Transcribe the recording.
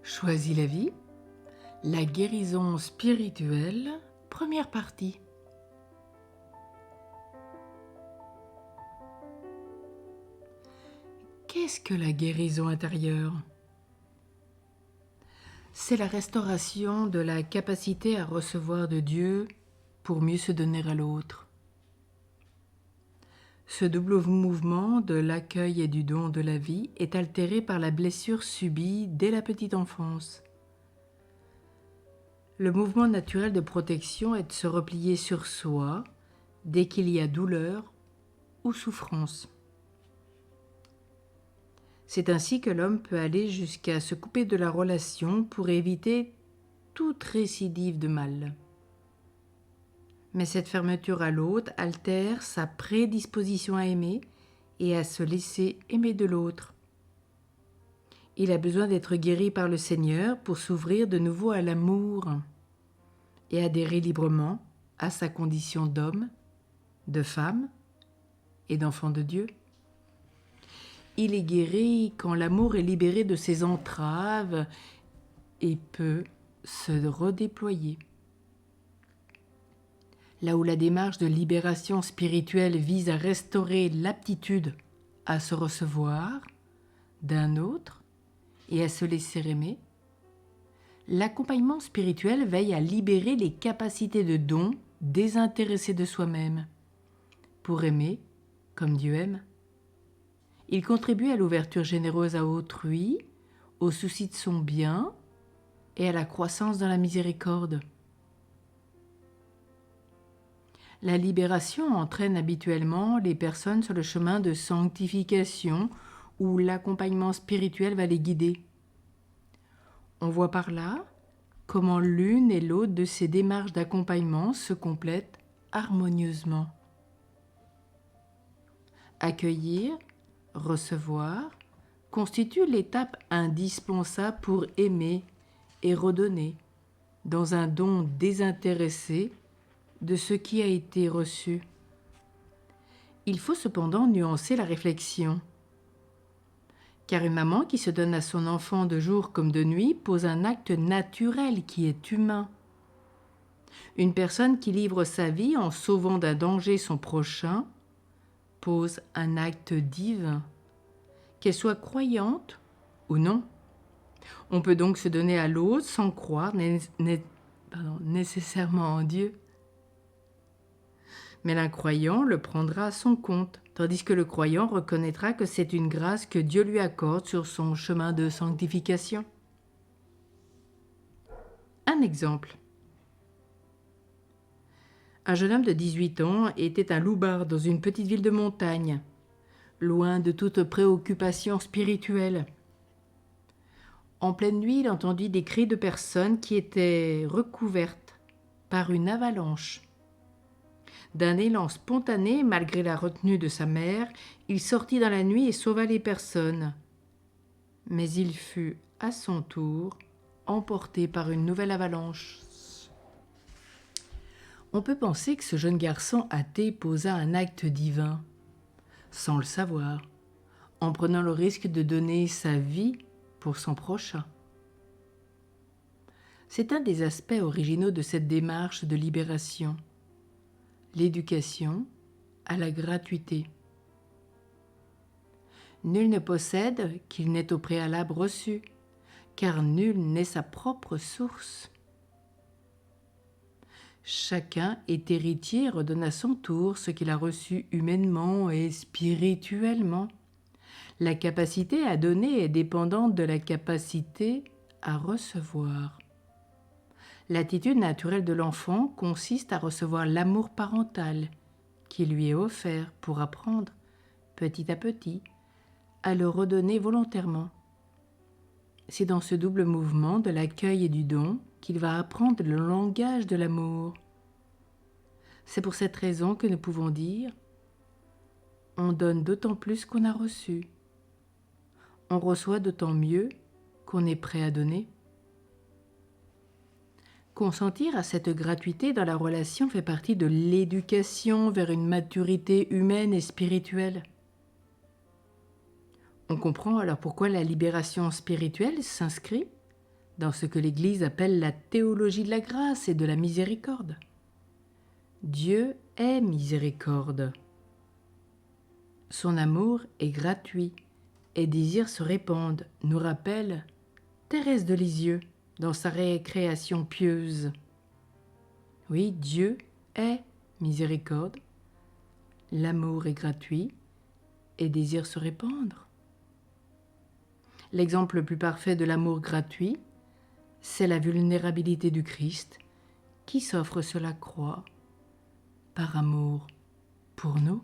Choisis la vie, la guérison spirituelle, première partie. Qu'est-ce que la guérison intérieure? C'est la restauration de la capacité à recevoir de Dieu pour mieux se donner à l'autre. Ce double mouvement de l'accueil et du don de la vie est altéré par la blessure subie dès la petite enfance. Le mouvement naturel de protection est de se replier sur soi dès qu'il y a douleur ou souffrance. C'est ainsi que l'homme peut aller jusqu'à se couper de la relation pour éviter toute récidive de mal. Mais cette fermeture à l'autre altère sa prédisposition à aimer et à se laisser aimer de l'autre. Il a besoin d'être guéri par le Seigneur pour s'ouvrir de nouveau à l'amour et adhérer librement à sa condition d'homme, de femme et d'enfant de Dieu. Il est guéri quand l'amour est libéré de ses entraves et peut se redéployer. Là où la démarche de libération spirituelle vise à restaurer l'aptitude à se recevoir d'un autre et à se laisser aimer, l'accompagnement spirituel veille à libérer les capacités de don désintéressées de soi-même pour aimer comme Dieu aime. Il contribue à l'ouverture généreuse à autrui, au souci de son bien et à la croissance dans la miséricorde. La libération entraîne habituellement les personnes sur le chemin de sanctification où l'accompagnement spirituel va les guider. On voit par là comment l'une et l'autre de ces démarches d'accompagnement se complètent harmonieusement. Accueillir, recevoir, constitue l'étape indispensable pour aimer et redonner dans un don désintéressé de ce qui a été reçu. Il faut cependant nuancer la réflexion, car une maman qui se donne à son enfant de jour comme de nuit pose un acte naturel qui est humain. Une personne qui livre sa vie en sauvant d'un danger son prochain pose un acte divin, qu'elle soit croyante ou non. On peut donc se donner à l'autre sans croire nécessairement en Dieu. Mais l'incroyant le prendra à son compte, tandis que le croyant reconnaîtra que c'est une grâce que Dieu lui accorde sur son chemin de sanctification. Un exemple. Un jeune homme de 18 ans était un loupard dans une petite ville de montagne, loin de toute préoccupation spirituelle. En pleine nuit, il entendit des cris de personnes qui étaient recouvertes par une avalanche. D'un élan spontané, malgré la retenue de sa mère, il sortit dans la nuit et sauva les personnes. Mais il fut, à son tour, emporté par une nouvelle avalanche. On peut penser que ce jeune garçon athée posa un acte divin, sans le savoir, en prenant le risque de donner sa vie pour son prochain. C'est un des aspects originaux de cette démarche de libération. L'éducation à la gratuité. Nul ne possède qu'il n'ait au préalable reçu, car nul n'est sa propre source. Chacun est héritier et redonne à son tour ce qu'il a reçu humainement et spirituellement. La capacité à donner est dépendante de la capacité à recevoir. L'attitude naturelle de l'enfant consiste à recevoir l'amour parental qui lui est offert pour apprendre, petit à petit, à le redonner volontairement. C'est dans ce double mouvement de l'accueil et du don qu'il va apprendre le langage de l'amour. C'est pour cette raison que nous pouvons dire « on donne d'autant plus qu'on a reçu ». On reçoit d'autant mieux qu'on est prêt à donner. Consentir à cette gratuité dans la relation fait partie de l'éducation vers une maturité humaine et spirituelle. On comprend alors pourquoi la libération spirituelle s'inscrit dans ce que l'Église appelle la théologie de la grâce et de la miséricorde. Dieu est miséricorde. Son amour est gratuit et désire se répandre, nous rappelle Thérèse de Lisieux dans sa récréation pieuse. Oui, Dieu est miséricorde, l'amour est gratuit et désire se répandre. L'exemple le plus parfait de l'amour gratuit, c'est la vulnérabilité du Christ qui s'offre sur la croix par amour pour nous.